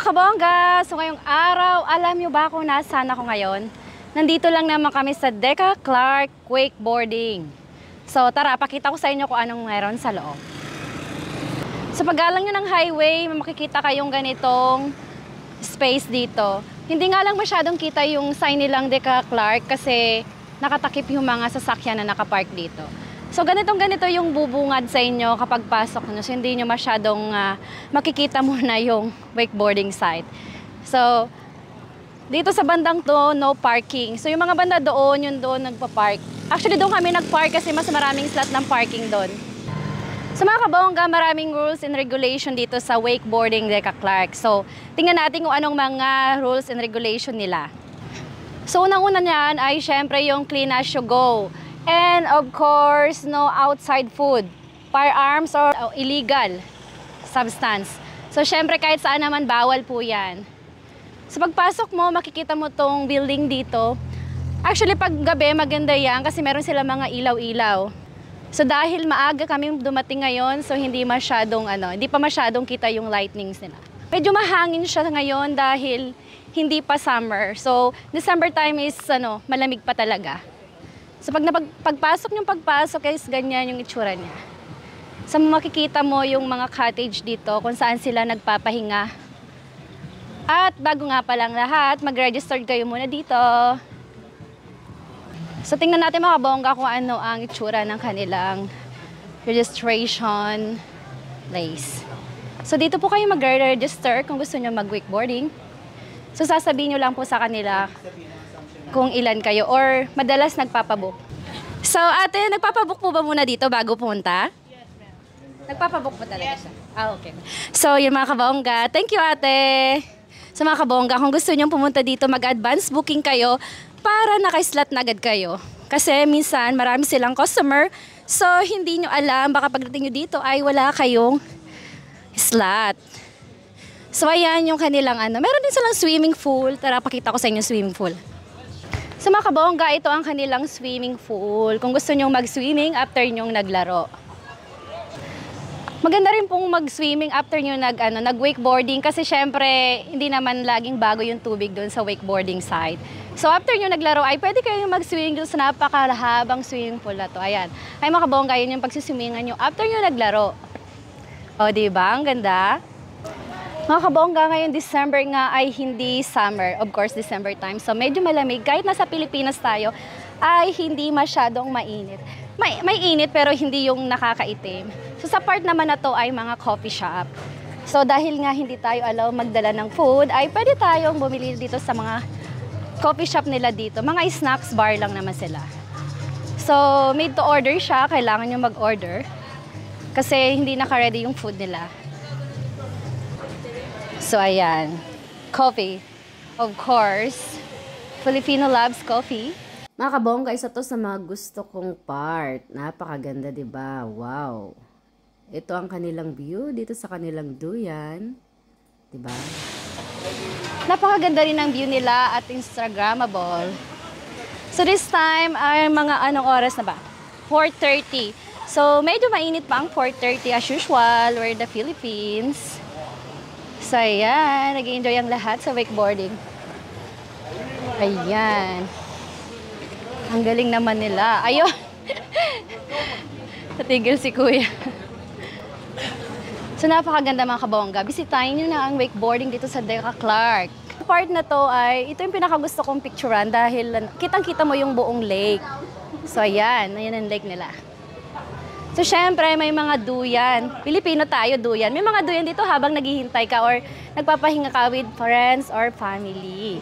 kabongga! So ngayong araw, alam nyo ba kung nasaan ako ngayon? Nandito lang naman kami sa Deca Clark Wakeboarding. So tara, pakita ko sa inyo kung anong meron sa loob. Sa paggalang nyo ng highway, makikita kayong ganitong space dito. Hindi nga lang masyadong kita yung sign nilang Deca Clark kasi nakatakip yung mga sasakyan na nakapark dito. So ganito yung bubungad sa inyo kapag pasok nyo. So hindi nyo masyadong makikita muna yung wakeboarding site. So dito sa bandang to, no parking. So yung mga banda doon, yun doon nagpa-park. Actually doon kami nag-park kasi mas maraming slot ng parking doon. So mga kabongga, maraming rules and regulation dito sa wakeboarding Deca Clark. So tingnan natin kung anong mga rules and regulation nila. So unang-una niyan ay syempre yung clean as you go. And of course, no outside food, firearms or illegal substance. So syempre kahit saan naman bawal po yan. So pagpasok mo, makikita mo tong building dito. Actually pag gabi maganda yan kasi meron sila mga ilaw-ilaw. So dahil maaga kami dumating ngayon, so hindi pa masyadong kita yung lightnings nila. Medyo mahangin siya ngayon dahil hindi pa summer. So December time is malamig pa talaga. So pagpasok guys, ganyan yung itsura niya. So makikita mo yung mga cottage dito kung saan sila nagpapahinga. At bago nga palang lahat, mag-register kayo muna dito. So tingnan natin mga kabongga kung ano ang itsura ng kanilang registration place. So dito po kayo mag-register kung gusto nyo mag-wakeboarding. So sasabihin nyo lang po sa kanila kung ilan kayo or madalas nagpapabook. So ate, nagpapabook po ba muna dito bago pumunta? Yes, ma'am. Nagpapabook po talaga siya? Ah, okay. So yun mga kabongga, thank you ate. So mga kabongga, kung gusto nyo pumunta dito, mag-advance booking kayo para naka-slot na agad kayo. Kasi minsan marami silang customer, so hindi nyo alam, baka pagdating nyo dito ay wala kayong slot. So ayan yung kanilang meron din silang swimming pool. Tara, pakita ko sa inyo swimming pool. Sa mga kabongga, ito ang kanilang swimming pool. Kung gusto nyong mag-swimming after nyong naglaro. Maganda rin pong mag-swimming after nyo nag-wakeboarding kasi syempre hindi naman laging bago yung tubig doon sa wakeboarding site. So after nyo naglaro ay pwede kayong mag-swimming doon sa napakahabang swimming pool na to. Ayan. Ay mga kabongga, yun yung pagsiswimmingan nyo after nyo naglaro. O diba? Ang ganda. Mga kabongga, ngayon December nga ay hindi summer. Of course, December time. So medyo malamig. Kahit nasa Pilipinas tayo, ay hindi masyadong mainit. May init pero hindi yung nakakaitim. So sa part naman na to ay mga coffee shop. So dahil nga hindi tayo allow magdala ng food, ay pwede tayong bumili dito sa mga coffee shop nila dito. Mga snacks bar lang naman sila. So made to order siya. Kailangan nyo mag-order. Kasi hindi naka-ready yung food nila. So, ayan. Coffee. Of course. Filipino loves coffee. Mga kabongga, isa to sa mga gusto kong part. Napakaganda, diba? Wow. Ito ang kanilang view dito sa kanilang duyan. Diba? Napakaganda rin ang view nila at Instagrammable. So, this time ay mga anong oras na ba? 4:30. So, medyo mainit pa ang 4:30 as usual. We're in the Philippines. So, ayan. Nag-i-enjoy ang lahat sa wakeboarding. Ayan. Ang galing naman nila. Ayun. Natigil si kuya. So, napakaganda mga kabongga. Bisitahin nyo na ang wakeboarding dito sa Deca Clark. Part na to ay, ito yung pinakagusto kong picturean dahil kitang-kita mo yung buong lake. So, ayan. Ayan ang lake nila. So, syempre, may mga duyan. Pilipino tayo, duyan. May mga duyan dito habang naghihintay ka or nagpapahinga ka with friends or family.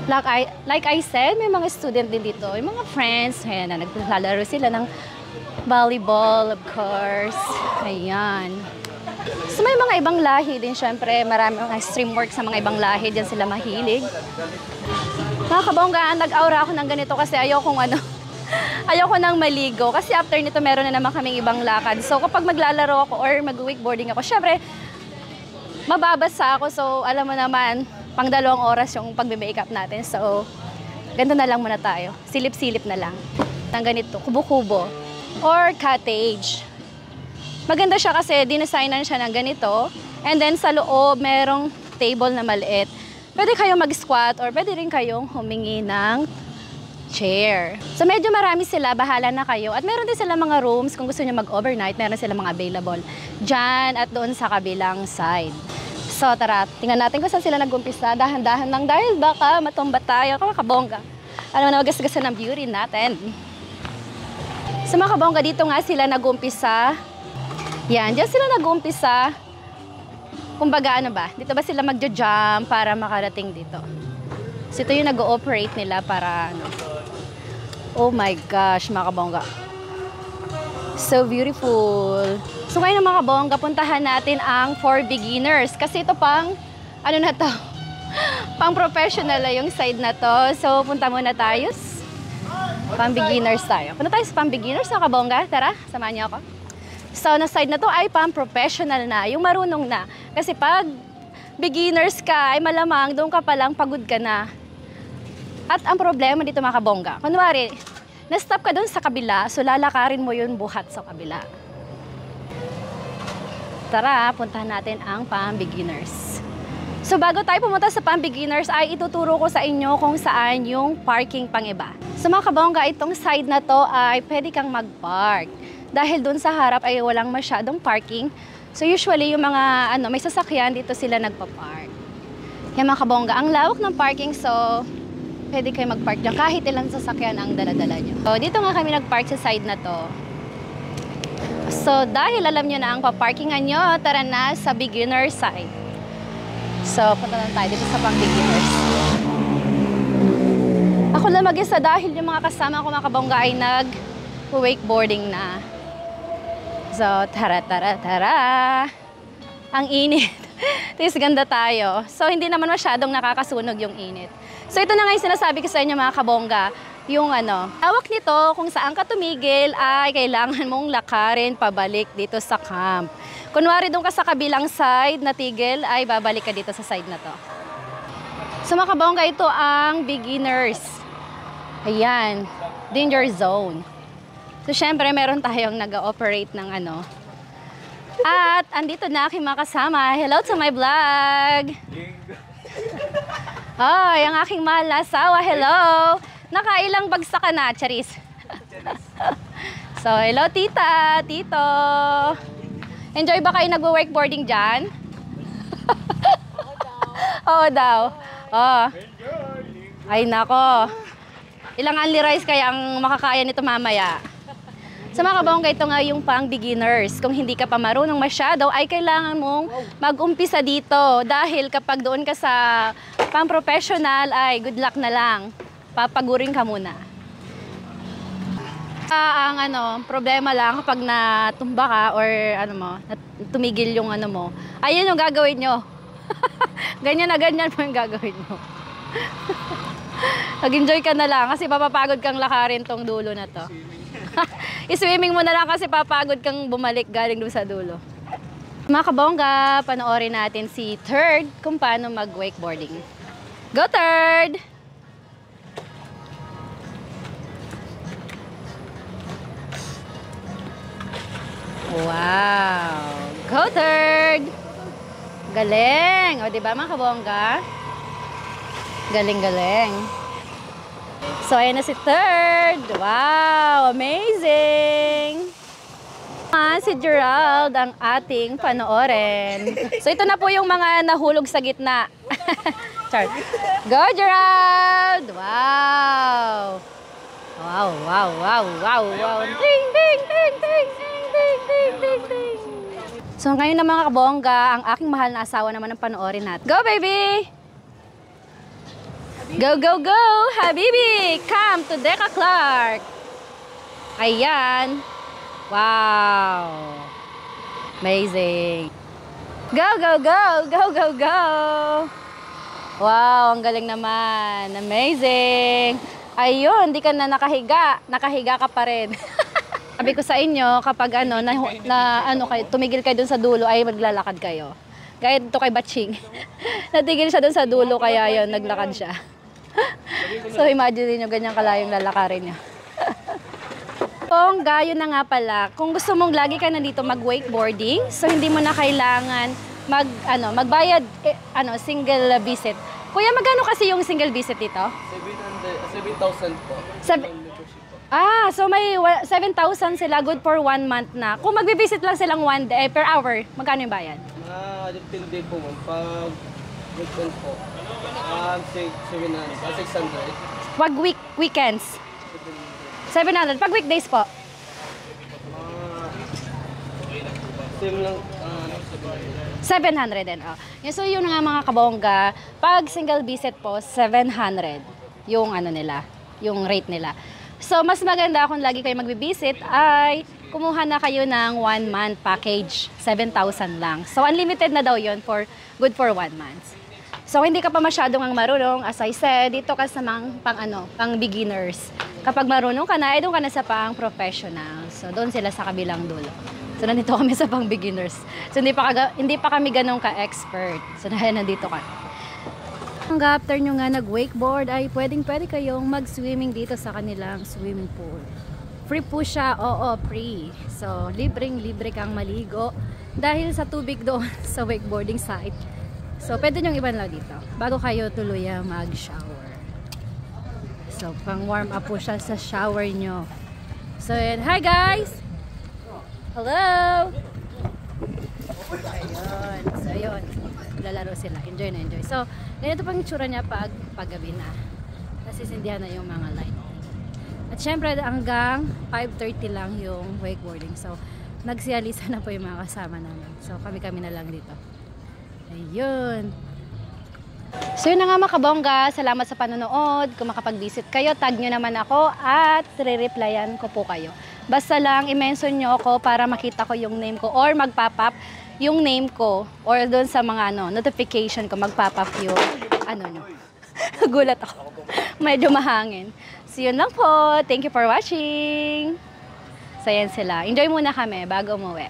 Like I said, may mga student din dito. May mga friends. Ayan na, naglalaro sila ng volleyball, of course. Ayan. So, may mga ibang lahi din, syempre. Marami mga extreme work sa mga ibang lahi. Diyan sila mahilig. Mga kabongga, nag-aura ako ng ganito kasi ayoko nang maligo kasi after nito meron na naman kaming ibang lakad. So kapag maglalaro ako or mag-wakeboarding ako, syempre mababasa ako. So alam mo naman, pang 2 oras yung pagbe-makeup natin. So ganito na lang muna tayo. Silip-silip na lang. Ng ganito, kubo-kubo or cottage. Maganda siya kasi dinesignan siya ng ganito. And then sa loob, merong table na maliit. Pwede kayong mag-squat or pwede rin kayong humingi ng chair. So medyo marami sila, bahala na kayo. At meron din sila mga rooms kung gusto niyo mag-overnight, meron sila mga available dyan at doon sa kabilang side. So tara, tingnan natin kung saan sila nag-umpisa. Dahan-dahan lang dahil baka matumba tayo. Kabongga. Alam mo na, magasgasan ng beauty natin. So mga kabongga, dito nga sila nag-umpisa. Yan, dyan sila nag-umpisa. Kumbaga ano ba, dito ba sila magja-jump para makarating dito? So ito yung nag-ooperate nila para ano. Oh my gosh, mga kabongga. So beautiful. So ngayon mga kabongga, puntahan natin ang for beginners. Kasi ito pang, ano na to, pang professional na yung side na to. So punta muna tayo. Pang beginners tayo. Punta tayo sa pang beginners mga kabongga. Tara, samahan niyo ako. So na side na to ay pang professional na, yung marunong na. Kasi pag beginners ka, ay malamang doon ka palang pagod ka na. At ang problema dito mga kabongga, kunwari, na-stop ka doon sa kabila, so lalakarin mo yun buhat sa kabila. Tara, puntahan natin ang pang-beginners. So bago tayo pumunta sa pang-beginners, ay ituturo ko sa inyo kung saan yung parking pang iba. So mga kabongga, itong side na to ay pwede kang mag-park. Dahil doon sa harap ay walang masyadong parking. So usually yung mga may sasakyan, dito sila nagpa-park. Yan mga kabongga, ang lawak ng parking, so pwede kayo mag-park dyan kahit ilang sasakyan ang dala-dala nyo. So, dito nga kami nag-park sa side na to. So, dahil alam nyo na ang paparkingan nyo, tara na sa beginner side. So, punta na tayo dito sa pang-beginners. Ako lang mag-isa dahil yung mga kasama ko mga kabongga ay nag-wakeboarding na. So, tara. Ang init. Tis ganda tayo. So, hindi naman masyadong nakakasunog yung init. So ito na nga yung sinasabi ko sa inyo mga kabongga, yung hawak nito kung saan ka tumigil ay kailangan mong lakarin pabalik dito sa camp. Kunwari doon ka sa kabilang side na tigil ay babalik ka dito sa side na to. So mga kabongga, ito ang beginners. Ayan, danger zone. So syempre meron tayong nag-ooperate ng At andito na aking mga kasama. Hello to my vlog! Ay, ang aking mahal na asawa, hello! Nakailang bagsak ka na, Charis? So, hello tita, tito! Enjoy ba kayo nagwo-wakeboarding dyan? Oo daw. Oh. Ay, nako. Ilang only rice kaya ang makakaya nito mamaya? Sa mga kabongga, ito nga yung pang beginners. Kung hindi ka pa marunong masyado, ay kailangan mong mag-umpisa dito. Dahil kapag doon ka sa pang professional, ay good luck na lang. Papagurin ka muna. Ang problema lang kapag natumba ka or tumigil yung mo. Ayun yung gagawin nyo. Ganyan na ganyan po yung gagawin nyo. Mag-enjoy ka na lang kasi papapagod kang lakarin tong dulo na to. I-swimming mo na lang kasi papagod kang bumalik galing doon sa dulo. Mga kabongga, panoorin natin si Third kung paano mag-wakeboarding. Go Third! Wow! Go Third! Galing! O diba mga kabongga? Galing-galing. So, ayan na si Third. Wow! Amazing! Si Gerald ang ating panoorin. So, ito na po yung mga nahulog sa gitna. Char. Go, Gerald! Wow! Wow, wow, wow, wow, wow. Ding, ding, ding, ding, ding, ding, ding, ding, ding. So, ngayon na mga kabongga, ang aking mahal na asawa naman ang panoorin natin. Go, baby! Go, go, go! Habibi! Come to Deca Clark! Ayan! Wow! Amazing! Go, go, go! Go, go, go! Wow! Ang galing naman! Amazing! Ayun! Di ka na nakahiga. Nakahiga ka pa rin. Sabi ko sa inyo, kapag tumigil kayo dun sa dulo, ay maglalakad kayo. Gaya dito kay Batching. Natigil siya dun sa dulo, kaya yun, naglakad siya. So, imagine nyo ganyang kalayong lalakarin niya. Bongga, yun na nga pala. Kung gusto mong lagi ka nandito mag-wakeboarding, so hindi mo na kailangan magbayad single visit. Kuya, magkano kasi yung single visit dito? 7,000 po. So may 7,000 sila, good for 1 month na. Kung magbi-visit lang silang 1 day per hour, magkano yung bayad? Depende po ma'am. Pag weekend po, 600. Pag weekends, 700. Pag weekdays po? Same lang, 700 din. So yun nga mga kabongga, pag single visit po, 700 yung nila, yung rate nila. So mas maganda kung lagi kayo magbi-visit ay kumuha na kayo ng 1 month package, 7,000 lang. So unlimited na daw yun good for 1 month. So hindi ka pa masyadong marunong, as I said, dito ka sa pang beginners. Kapag marunong ka na, doon ka na sa pang professional. So doon sila sa kabilang dulo. So nandito kami sa pang beginners. So hindi pa kami ganun ka-expert. So nandito ka. Hanggang after nyo nga nag-wakeboard ay pwede kayong mag-swimming dito sa kanilang swimming pool. Free po siya, oo, free. So libre kang maligo dahil sa tubig doon sa wakeboarding site. So pwede nyong ibanlaw dito bago kayo tuluyang mag-shower. So pang warm up po siya sa shower nyo. So yun, hi guys! Hello! Ayun. So, ayun. Lalaro sila. Enjoy na enjoy. So, ganito pang itsura niya paggabi na. Nasisindihan na yung mga light. At syempre, hanggang 5:30 lang yung wakeboarding. So, nagsialisa na po yung mga kasama namin. So, kami-kami na lang dito. Ayun. So, yun na nga mga kabongga. Salamat sa panonood. Kung makapag-visit kayo, tag nyo naman ako at re-replyan ko po kayo. Basta lang i-mention nyo ako para makita ko yung name ko or mag-pop up yung name ko or doon sa mga notification ko mag-pop up yung nyo. Gulat ako. Medyo mahangin. So yun lang po. Thank you for watching. So yan sila. Enjoy muna kami bago umuwi.